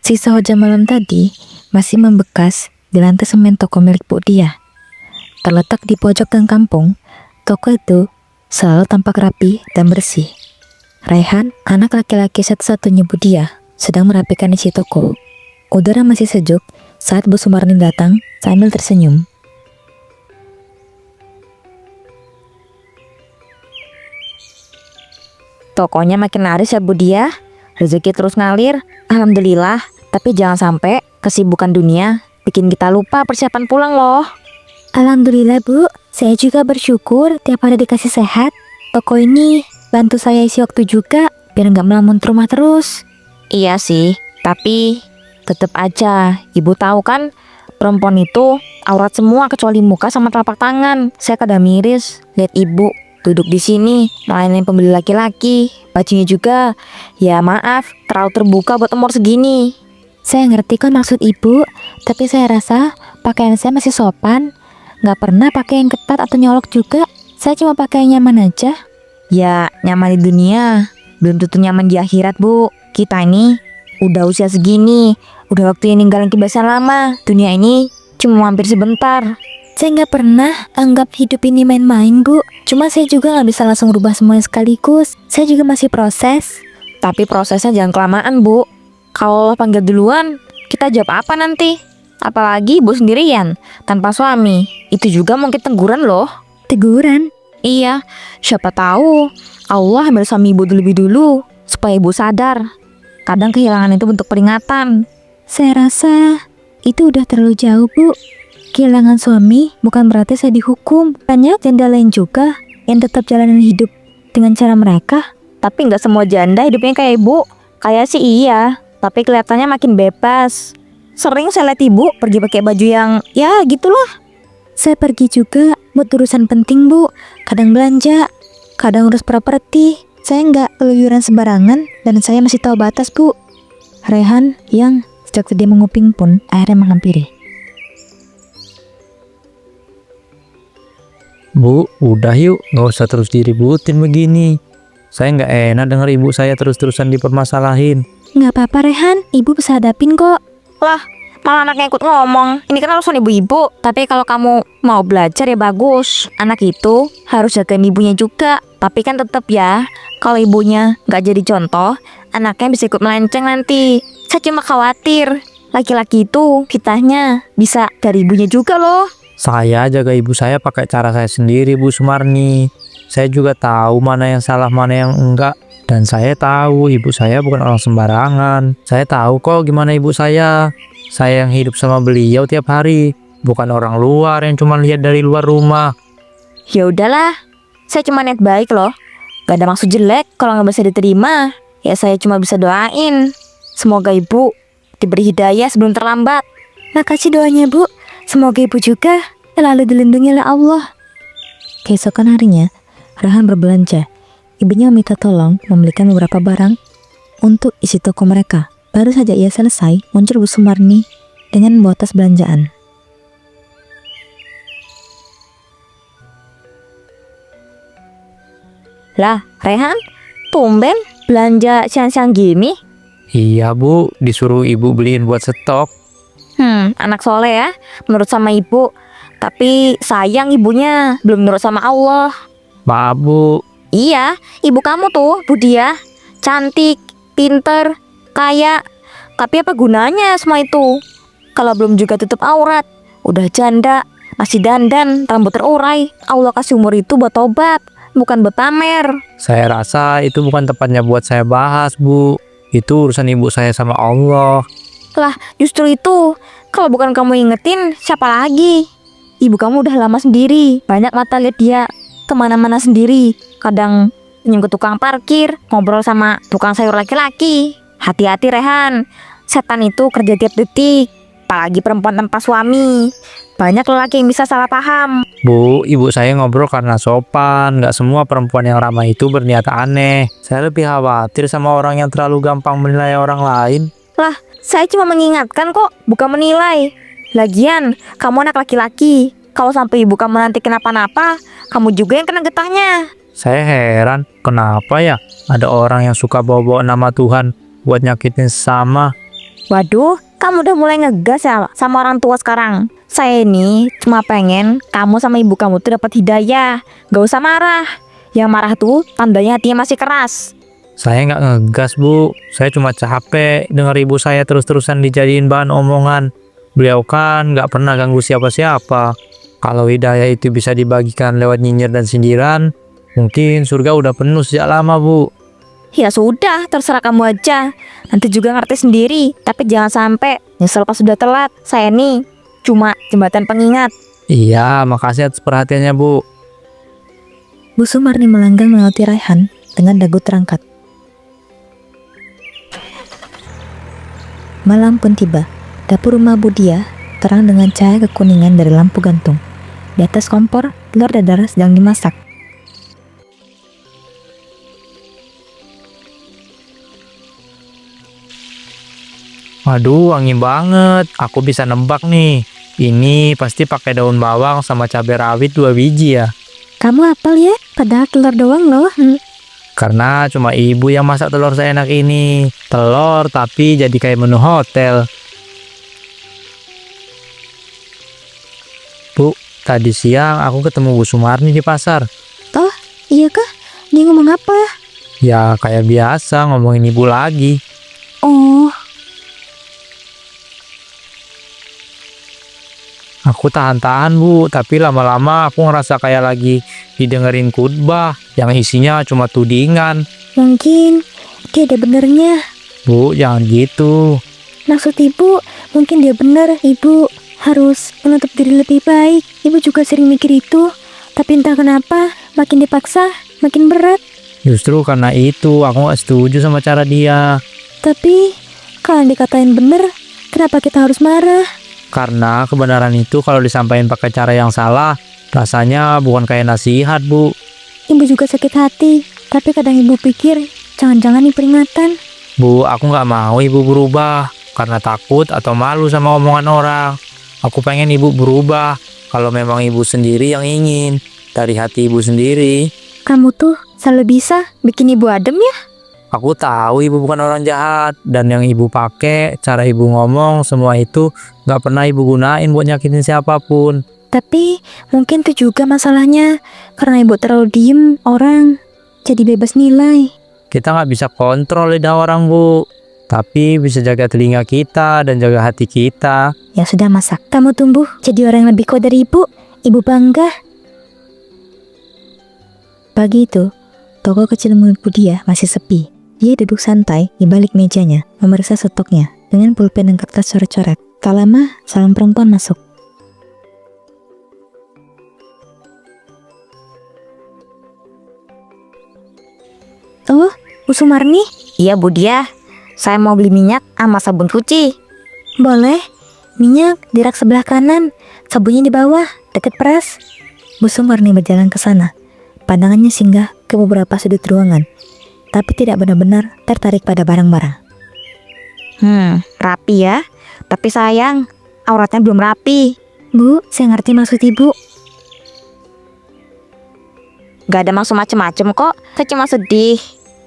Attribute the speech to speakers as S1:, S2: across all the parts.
S1: Sisa hujan malam tadi masih membekas di lantai semen toko milik Bu Dia. Terletak di pojok gang kampung, toko itu selalu tampak rapi dan bersih. Raihan, anak laki-laki satu-satunya Bu Dia, sedang merapikan isi toko. Udara masih sejuk saat Bu Sumarni datang sambil tersenyum.
S2: Tokonya makin laris ya Bu Dia. Rezeki terus ngalir, alhamdulillah. Tapi jangan sampai kesibukan dunia bikin kita lupa persiapan pulang loh.
S1: Alhamdulillah Bu, saya juga bersyukur tiap hari dikasih sehat. Toko ini bantu saya isi waktu juga biar nggak melamun rumah terus.
S2: Iya sih, tapi tetap aja Ibu tahu kan, perempuan itu aurat semua kecuali muka sama telapak tangan. Saya kadang miris lihat Ibu duduk di sini melayani pembeli laki-laki. Bajunya juga, ya maaf, terlalu terbuka buat umur segini.
S1: Saya ngerti kok maksud Ibu, tapi saya rasa pakaian saya masih sopan. Nggak pernah pakai yang ketat atau nyolok juga. Saya cuma pakai yang nyaman aja.
S2: Ya, nyaman di dunia belum tentu nyaman di akhirat Bu. Kita ini udah usia segini, udah waktunya ninggalin kebiasaan lama. Dunia ini cuma mampir sebentar.
S1: Saya nggak pernah anggap hidup ini main-main Bu. Cuma saya juga nggak bisa langsung rubah semuanya sekaligus. Saya juga masih proses.
S2: Tapi prosesnya jangan kelamaan Bu. Kalau Allah panggil duluan, kita jawab apa nanti? Apalagi Ibu sendirian, tanpa suami. Itu juga mungkin teguran loh.
S1: Teguran?
S2: Iya, siapa tahu Allah ambil suami Ibu lebih dulu supaya Ibu sadar. Kadang kehilangan itu bentuk peringatan.
S1: Saya rasa itu udah terlalu jauh Bu. Kehilangan suami bukan berarti saya dihukum. Banyak janda lain juga yang tetap jalanin hidup dengan cara mereka.
S2: Tapi nggak semua janda hidupnya kayak Ibu. Kayak sih iya, tapi kelihatannya makin bebas. Sering saya lihat Ibu pergi pakai baju yang ya gitulah.
S1: Saya pergi juga buat urusan penting Bu. Kadang belanja, kadang urus properti. Saya nggak keluyuran sembarangan dan saya masih tahu batas Bu. Raihan yang sejak tadi menguping pun akhirnya menghampiri.
S3: Bu, udah yuk, nggak usah terus diributin begini. Saya nggak enak denger ibu saya terus-terusan dipermasalahin.
S1: Nggak apa-apa Raihan, Ibu bisa hadapin kok.
S2: Lah, malah anaknya ikut ngomong. Ini kan urusan ibu-ibu. Tapi kalau kamu mau belajar ya bagus. Anak itu harus jagain ibunya juga. Tapi kan tetap ya, kalau ibunya nggak jadi contoh, anaknya bisa ikut melenceng nanti. Saya cuma khawatir laki-laki itu fitnahnya bisa dari ibunya juga loh.
S3: Saya jaga ibu saya pakai cara saya sendiri, Bu Sumarni. Saya juga tahu mana yang salah, mana yang enggak. Dan saya tahu ibu saya bukan orang sembarangan. Saya tahu kok gimana ibu saya. Saya yang hidup sama beliau tiap hari, bukan orang luar yang cuma lihat dari luar rumah.
S2: Ya udahlah, saya cuma niat baik loh. Gak ada maksud jelek. Kalau nggak bisa diterima, ya saya cuma bisa doain. Semoga ibu diberi hidayah sebelum terlambat.
S1: Makasih doanya Bu. Semoga Ibu juga selalu dilindungi oleh Allah. Keesokan harinya, Raihan berbelanja. Ibunya meminta tolong membelikan beberapa barang untuk isi toko mereka. Baru saja ia selesai, muncul Bu Sumarni dengan membawa tas belanjaan.
S2: Lah, Raihan, tumben belanja siang-siang gini.
S3: Iya Bu, disuruh ibu beliin buat stok.
S2: Anak soleh ya, menurut sama ibu. Tapi sayang ibunya belum menurut sama Allah.
S3: Maaf Bu.
S2: Iya, ibu kamu tuh, Bu Dia, cantik, pinter, kaya. Tapi apa gunanya semua itu kalau belum juga tutup aurat? Udah janda, masih dandan, rambut terurai. Allah kasih umur itu buat tobat, bukan buat pamer.
S3: Saya rasa itu bukan tempatnya buat saya bahas, Bu. Itu urusan ibu saya sama Allah.
S2: Lah, justru itu. Kalau bukan kamu ingetin, siapa lagi? Ibu kamu udah lama sendiri. Banyak mata lihat dia kemana-mana sendiri. Kadang senyum ke tukang parkir, ngobrol sama tukang sayur laki-laki. Hati-hati Raihan, setan itu kerja tiap detik. Apalagi perempuan tanpa suami. Banyak lelaki yang bisa salah paham.
S3: Bu, ibu saya ngobrol karena sopan. Nggak semua perempuan yang ramah itu berniat aneh. Saya lebih khawatir sama orang yang terlalu gampang menilai orang lain.
S2: Lah, saya cuma mengingatkan kok, bukan menilai. Lagian, kamu anak laki-laki. Kalau sampai ibu kamu nanti kenapa-napa, kamu juga yang kena getahnya.
S3: Saya heran, kenapa ya ada orang yang suka bawa-bawa nama Tuhan buat nyakitin sesama.
S2: Waduh, kamu udah mulai ngegas ya sama orang tua sekarang. Saya ini cuma pengen kamu sama ibu kamu tuh dapat hidayah. Gak usah marah. Yang marah tuh tandanya hatinya masih keras.
S3: Saya nggak ngegas bu, saya cuma capek dengar ibu saya terus-terusan dijadiin bahan omongan. Beliau kan nggak pernah ganggu siapa-siapa. Kalau hidayah itu bisa dibagikan lewat nyinyir dan sindiran, mungkin surga udah penuh sejak lama bu.
S2: Ya sudah, terserah kamu aja. Nanti juga ngerti sendiri. Tapi jangan sampai nyesel pas sudah telat. Saya nih cuma jembatan pengingat.
S3: Iya, makasih atas perhatiannya bu.
S1: Bu Sumarni melanggang melewati Raihan dengan dagu terangkat. Malam pun tiba. Dapur rumah Budia terang dengan cahaya kekuningan dari lampu gantung. Di atas kompor, telur dadar sedang dimasak.
S3: Waduh, wangi banget. Aku bisa nebak nih. Ini pasti pakai daun bawang sama cabai rawit 2 biji ya.
S1: Kamu apel ya? Padahal telur doang loh.
S3: Karena cuma ibu yang masak telur seenak ini. Telur tapi jadi kayak menu hotel. Bu, tadi siang aku ketemu Bu Sumarni di pasar.
S1: Oh, iya kah? Dia ngomong apa?
S3: Ya kayak biasa ngomongin ibu lagi.
S1: Oh,
S3: Aku tahan-tahan bu, tapi lama-lama aku ngerasa kayak lagi didengerin khutbah yang isinya cuma tudingan.
S1: mungkin dia ada benernya.
S3: Bu, jangan gitu.
S1: Maksud ibu, mungkin dia benar. Ibu harus menutup diri lebih baik. Ibu juga sering mikir itu. Tapi entah kenapa, makin dipaksa, makin berat.
S3: Justru karena itu aku gak setuju sama cara dia.
S1: Tapi, kalau dikatain bener, kenapa kita harus marah?
S3: Karena kebenaran itu kalau disampaikan pakai cara yang salah, rasanya bukan kayak nasihat bu.
S1: Ibu juga sakit hati. Tapi kadang ibu pikir, jangan-jangan ini peringatan.
S3: Bu, aku gak mau ibu berubah karena takut atau malu sama omongan orang. Aku pengen ibu berubah kalau memang ibu sendiri yang ingin, dari hati ibu sendiri.
S1: Kamu tuh selalu bisa bikin ibu adem ya?
S3: Aku tahu ibu bukan orang jahat, dan yang ibu pakai, cara ibu ngomong, semua itu gak pernah ibu gunain buat nyakitin siapapun.
S1: Tapi mungkin itu juga masalahnya. Karena ibu terlalu diem, orang jadi bebas nilai.
S3: Kita gak bisa kontrol lidah orang bu, tapi bisa jaga telinga kita dan jaga hati kita.
S1: Ya sudah masak, kamu tumbuh jadi orang yang lebih kuat dari ibu. Ibu bangga. Pagi itu, toko kecil milik Budia masih sepi. Dia duduk santai di balik mejanya, memeriksa stoknya dengan pulpen dan kertas coret-coret. Tak lama, seorang perempuan masuk. Oh, Bu Sumarni?
S2: Iya Budia, saya mau beli minyak sama sabun cuci.
S1: Boleh. Minyak di rak sebelah kanan, sabunnya di bawah, dekat peras. Bu Sumarni berjalan ke sana. Pandangannya singgah ke beberapa sudut ruangan, tapi tidak benar-benar tertarik pada barang-barang.
S2: Rapi ya. Tapi sayang, auratnya belum rapi.
S1: Bu, saya ngerti maksud ibu.
S2: Gak ada maksud macem-macem kok. Saya cuma sedih.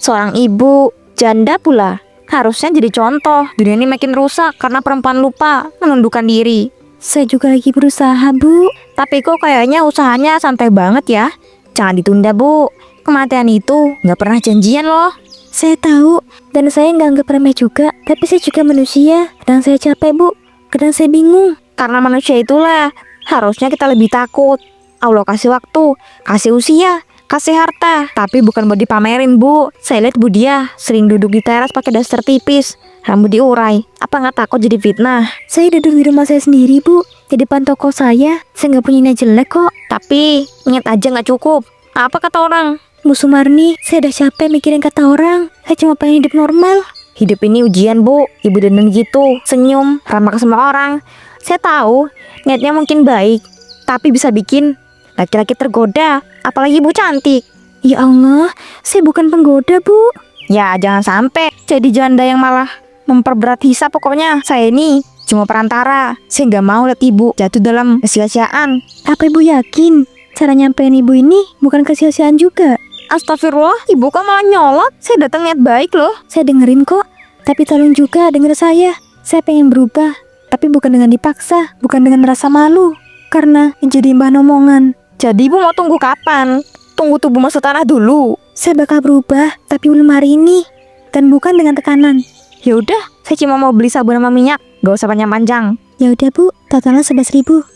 S2: Seorang ibu, janda pula, harusnya jadi contoh. Dunia ini makin rusak karena perempuan lupa menundukkan diri.
S1: Saya juga lagi berusaha, Bu.
S2: Tapi kok kayaknya usahanya santai banget ya. Jangan ditunda bu. Kematian itu gak pernah janjian loh.
S1: Saya tahu, dan saya nggak anggap remeh juga. Tapi saya juga manusia. Kadang saya capek, Bu. Kadang saya bingung.
S2: Karena manusia itulah harusnya kita lebih takut. Allah kasih waktu, kasih usia, kasih harta, tapi bukan buat dipamerin bu. Saya lihat Budia sering duduk di teras pakai daster tipis, rambut diurai. Apa nggak takut jadi fitnah?
S1: Saya duduk di rumah saya sendiri, Bu. Di depan toko saya nggak punya niat jelek kok.
S2: Tapi ingat aja nggak cukup. Apa kata orang?
S1: Bu Sumarni, saya udah capek mikirin kata orang. Saya cuma pengen hidup normal.
S2: Hidup ini ujian bu. Ibu dandan gitu, senyum, ramah ke semua orang. Saya tahu niatnya mungkin baik, tapi bisa bikin laki-laki tergoda. Apalagi ibu cantik.
S1: Ya Allah, saya bukan penggoda, Bu.
S2: Ya jangan sampai jadi janda yang malah memperberat hisap. Pokoknya saya ini cuma perantara. Saya nggak mau lihat ibu jatuh dalam kesia-siaan.
S1: Apa ibu yakin cara nyampein ibu ini bukan kesia-siaan juga?
S2: Astagfirullah, ibu kok malah nyolot? Saya datang niat baik loh.
S1: Saya dengerin kok, tapi tolong juga denger saya. Saya pengen berubah, tapi bukan dengan dipaksa, bukan dengan merasa malu, karena jadi bahan omongan.
S2: Jadi ibu mau tunggu kapan? Tunggu tubuh masuk tanah dulu.
S1: Saya bakal berubah, tapi belum hari ini, dan bukan dengan tekanan.
S2: Ya udah, saya cuma mau beli sabun sama minyak. Gak usah panjang-panjang.
S1: Ya udah Bu, totalnya 11.000.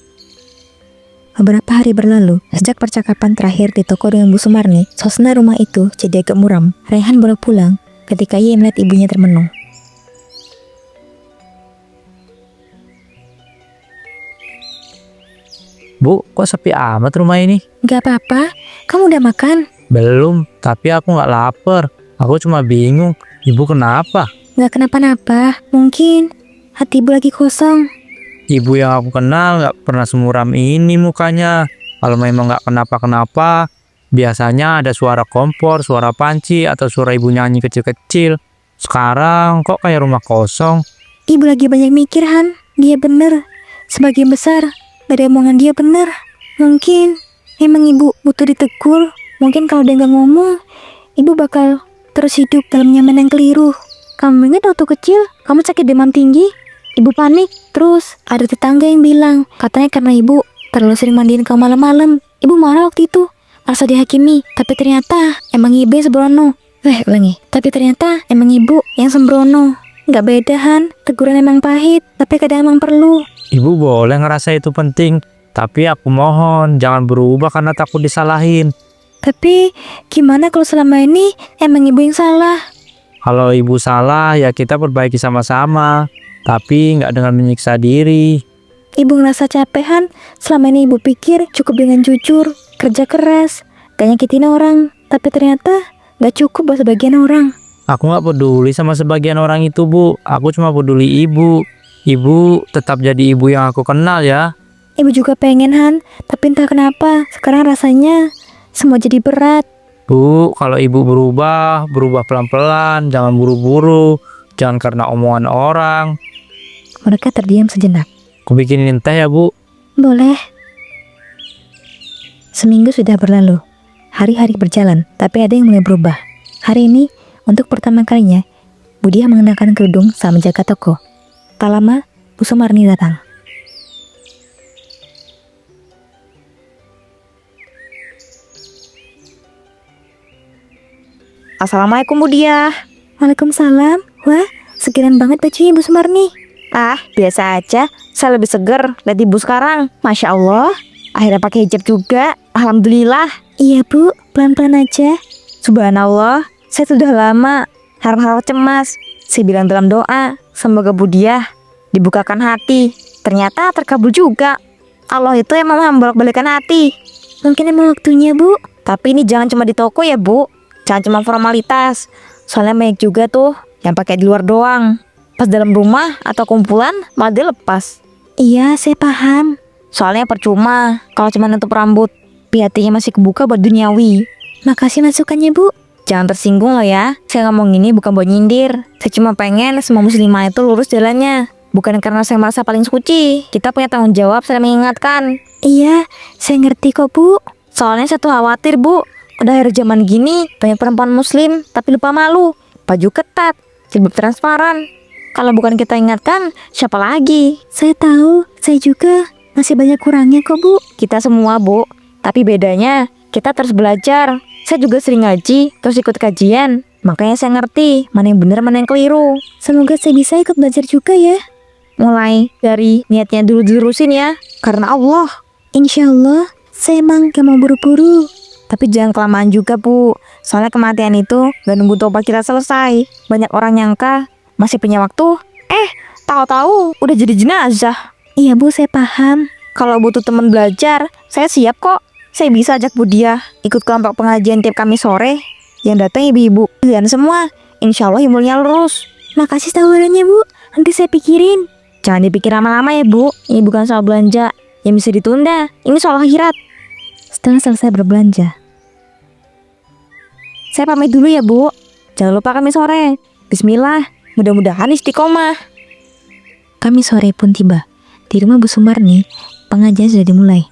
S1: Beberapa hari berlalu, sejak percakapan terakhir di toko dengan Bu Sumarni, suasana rumah itu jadi agak muram. Raihan baru pulang ketika ia melihat ibunya termenung.
S3: Bu, kok sepi amat rumah ini?
S1: Gak apa-apa, kamu udah makan?
S3: Belum, tapi aku nggak lapar. Aku cuma bingung, ibu kenapa?
S1: Gak kenapa-napa, mungkin hati ibu lagi kosong.
S3: Ibu yang aku kenal nggak pernah semuram ini mukanya. Kalau memang nggak kenapa-kenapa, biasanya ada suara kompor, suara panci, atau suara ibu nyanyi kecil-kecil. Sekarang kok kayak rumah kosong?
S1: Ibu lagi banyak mikir, Han. Dia bener. Sebagian besar dari omongan dia bener. Mungkin emang ibu butuh ditegur. Mungkin kalau dia nggak ngomong, ibu bakal terus hidup dalam nyaman yang keliru. Kamu ingat waktu kecil, kamu sakit demam tinggi? Ibu panik. Terus ada tetangga yang bilang, katanya karena ibu terlalu sering mandiin kamu malam-malam. Ibu marah waktu itu, merasa dihakimi. Tapi ternyata emang ibu yang sembrono. Ulangi. Tapi ternyata emang ibu yang sembrono. Nggak beda, Han. Teguran emang pahit, tapi kadang emang perlu.
S3: Ibu boleh ngerasa itu penting, tapi aku mohon jangan berubah karena takut disalahin.
S1: Tapi gimana kalau selama ini emang ibu yang salah?
S3: Kalau ibu salah ya kita perbaiki sama-sama, tapi nggak dengan menyiksa diri.
S1: Ibu ngerasa capek, Han. Selama ini ibu pikir cukup dengan jujur, kerja keras, gak nyakitin orang. Tapi ternyata gak cukup buat sebagian orang.
S3: Aku nggak peduli sama sebagian orang itu, Bu. Aku cuma peduli ibu. Ibu tetap jadi ibu yang aku kenal ya.
S1: Ibu juga pengen, Han. Tapi entah kenapa sekarang rasanya semua jadi berat.
S3: Bu, kalau ibu berubah pelan-pelan, jangan buru-buru, jangan karena omongan orang.
S1: Mereka terdiam sejenak.
S3: Aku bikinin teh ya, Bu.
S1: Boleh. Seminggu sudah berlalu. Hari-hari berjalan, tapi ada yang mulai berubah. Hari ini, untuk pertama kalinya, Budia mengenakan kerudung saat menjaga toko. Tak lama, Bu Sumarni datang.
S2: Assalamualaikum Bu Diah.
S1: Waalaikumsalam. Wah, segeran banget bajunya Bu Sumarni.
S2: Ah, biasa aja. Saya lebih seger lihat ibu sekarang. Masya Allah. Akhirnya pakai hijab juga. Alhamdulillah.
S1: Iya Bu, pelan-pelan aja.
S2: Subhanallah. Saya sudah lama harap-harap cemas. Saya bilang dalam doa, semoga Bu Diah dibukakan hati. Ternyata terkabul juga. Allah itu emang membolak-balikan hati.
S1: Mungkin emang waktunya Bu.
S2: Tapi ini jangan cuma di toko ya Bu. Jangan cuma formalitas. Soalnya banyak juga tuh yang pakai di luar doang. Pas dalam rumah atau kumpulan malah dilepas.
S1: Iya, saya paham.
S2: Soalnya percuma kalau cuma nutup rambut. Hatinya masih kebuka buat duniawi.
S1: Makasih masukannya Bu.
S2: Jangan tersinggung loh ya. Saya ngomong ini bukan buat nyindir. Saya cuma pengen semua muslimah itu lurus jalannya. Bukan karena saya merasa paling suci. Kita punya tanggung jawab saling mengingatkan.
S1: Iya, saya ngerti kok Bu.
S2: Soalnya saya tuh khawatir Bu. Udah akhir zaman gini banyak perempuan muslim tapi lupa malu. Baju ketat, jilbab transparan. Kalau bukan kita ingatkan, siapa lagi?
S1: Saya tahu, saya juga masih banyak kurangnya kok Bu.
S2: Kita semua Bu. Tapi bedanya kita terus belajar. Saya juga sering ngaji, terus ikut kajian. Makanya saya ngerti mana yang benar, mana yang keliru.
S1: Semoga saya bisa ikut belajar juga ya.
S2: Mulai dari niatnya dulu dilurusin ya. Karena Allah.
S1: Insya Allah, saya emang gak mau buru-buru.
S2: Tapi jangan kelamaan juga Bu. Soalnya kematian itu gak nunggu tobat kita selesai. Banyak orang nyangka masih punya waktu. Tahu-tahu udah jadi jenazah.
S1: Iya Bu, saya paham.
S2: Kalau butuh teman belajar, saya siap kok. Saya bisa ajak Bu Diah ikut kelompok pengajian tiap Kamis sore. Yang datang ibu-ibu dan semua. Insya Allah ilmunya lurus.
S1: Makasih tawarannya Bu. Nanti saya pikirin.
S2: Jangan dipikir lama-lama ya Bu. Ini bukan soal belanja yang bisa ditunda. Ini soal akhirat.
S1: Setelah selesai berbelanja,
S2: saya pamit dulu ya Bu. Jangan lupa Kamis sore. Bismillah. Mudah-mudahan istiqomah.
S1: Kamis sore pun tiba. Di rumah Bu Sumarni, pengajian sudah dimulai.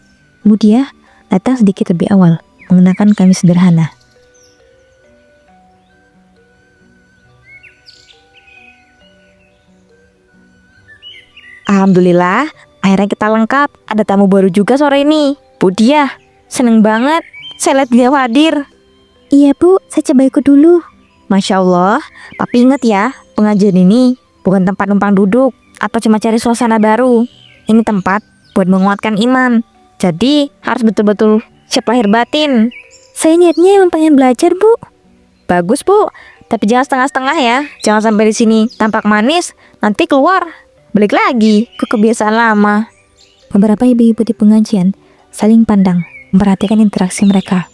S1: Budia datang sedikit lebih awal, mengenakan kamis sederhana.
S2: Alhamdulillah, akhirnya kita lengkap. Ada tamu baru juga sore ini. Bu Dia, seneng banget. Saya lihat dia hadir.
S1: Iya Bu, saya coba ikut dulu.
S2: Masya Allah, tapi ingat ya, pengajian ini bukan tempat numpang duduk atau cuma cari suasana baru. Ini tempat buat menguatkan iman. Jadi harus betul-betul siap lahir batin.
S1: Saya niatnya emang pengen belajar Bu.
S2: Bagus Bu, tapi jangan setengah-setengah ya. Jangan sampai di sini tampak manis, nanti keluar balik lagi ke kebiasaan lama.
S1: Beberapa ibu-ibu di pengajian saling pandang, memperhatikan interaksi mereka.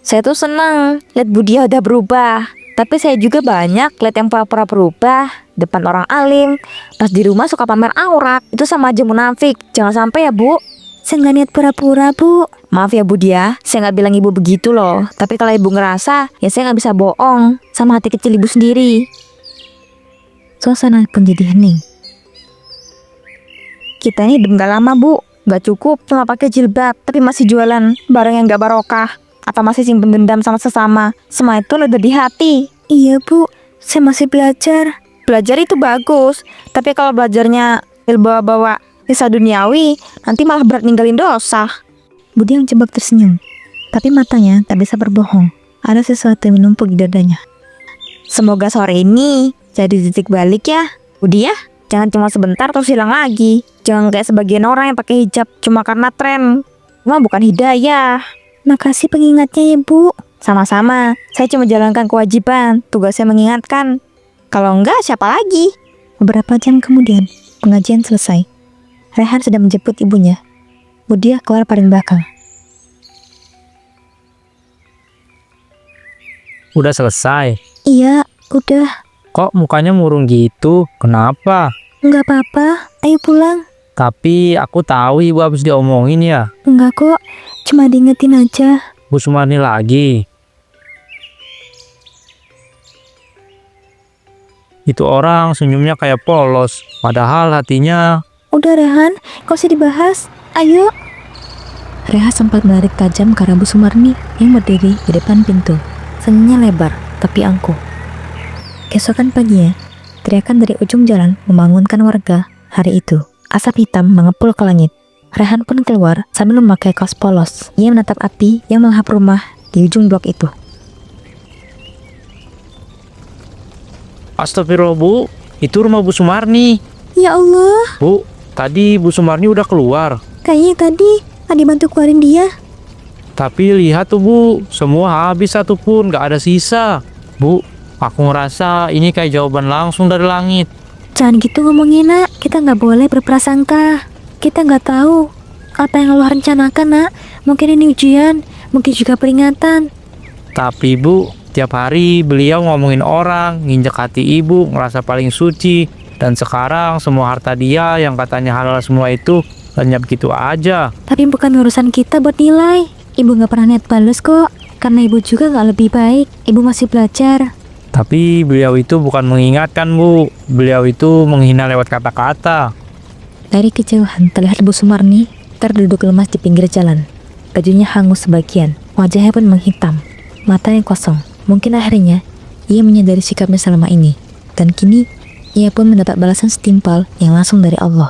S2: Saya tuh senang lihat Bu Dia udah berubah. Tapi saya juga banyak lihat yang pura-pura berubah depan orang alim. Pas di rumah suka pamer aurat. Itu sama aja munafik. Jangan sampai ya Bu.
S1: Saya nggak niat pura-pura Bu.
S2: Maaf ya Bu Dia, saya nggak bilang ibu begitu loh. Tapi kalau ibu ngerasa, ya saya nggak bisa bohong sama hati kecil ibu sendiri.
S1: Suasana pun jadi hening.
S2: Kita ini hidup nggak lama Bu. Nggak cukup cuma pakai jilbab, tapi masih jualan barang yang nggak barokah. Atau masih simpen dendam sama sesama. Semua itu udah di hati.
S1: Iya Bu, saya masih belajar.
S2: Belajar itu bagus, tapi kalau belajarnya bawa-bawa kisah duniawi, nanti malah berat ninggalin dosa.
S1: Budi yang jebak tersenyum, tapi matanya tak bisa berbohong. Ada sesuatu yang menumpuk di dadanya.
S2: Semoga sore ini jadi titik balik ya, Budi ya. Jangan cuma sebentar terus hilang lagi. Jangan kayak sebagian orang yang pakai hijab cuma karena tren. Cuma bukan hidayah.
S1: Makasih pengingatnya ya Bu.
S2: Sama-sama, saya cuma jalankan kewajiban. Tugasnya mengingatkan. Kalau enggak, siapa lagi?
S1: Beberapa jam kemudian, pengajian selesai. Rehan sedang menjemput ibunya. Budia keluar paling belakang.
S3: Udah selesai.
S1: Iya, udah.
S3: Kok mukanya murung gitu? Kenapa?
S1: Enggak apa-apa, ayo pulang.
S3: Tapi aku tahu ibu habis diomongin ya.
S1: Enggak kok, cuma diingetin aja.
S3: Bu Sumarni lagi. Itu orang senyumnya kayak polos, padahal hatinya...
S1: Udah Rehan, gak usah dibahas. Ayo. Rehan sempat menarik tajam ke arah Bu Sumarni yang berdiri di depan pintu. Senyumnya lebar, tapi angkuh. Keesokan paginya, teriakan dari ujung jalan membangunkan warga hari itu. Asap hitam mengepul ke langit. Rehan pun keluar sambil memakai kaos polos. Ia menatap api yang melahap rumah di ujung blok itu.
S3: Astagfirullah Bu, itu rumah Bu Sumarni.
S1: Ya Allah,
S3: Bu, tadi Bu Sumarni udah keluar.
S1: kayaknya tadi Adi bantu keluarin dia.
S3: Tapi lihat tuh Bu, semua habis satupun, gak ada sisa. Bu, aku ngerasa ini kayak jawaban langsung dari langit.
S1: Jangan gitu ngomongin nak, kita nggak boleh berprasangka. Kita nggak tahu apa yang Allah rencanakan nak. Mungkin ini ujian, mungkin juga peringatan.
S3: Tapi Bu, tiap hari beliau ngomongin orang, nginjek hati ibu, ngerasa paling suci. Dan sekarang semua harta dia yang katanya halal semua itu lenyap gitu aja.
S1: Tapi bukan urusan kita buat nilai. Ibu nggak pernah niat balas kok. Karena ibu juga nggak lebih baik. Ibu masih belajar.
S3: Tapi beliau itu bukan mengingatkan Bu, beliau itu menghina lewat kata-kata.
S1: Dari kejauhan terlihat Bu Sumarni terduduk lemas di pinggir jalan. Bajunya hangus sebagian, wajahnya pun menghitam, matanya kosong. Mungkin akhirnya ia menyadari sikapnya selama ini. Dan kini ia pun mendapat balasan setimpal yang langsung dari Allah.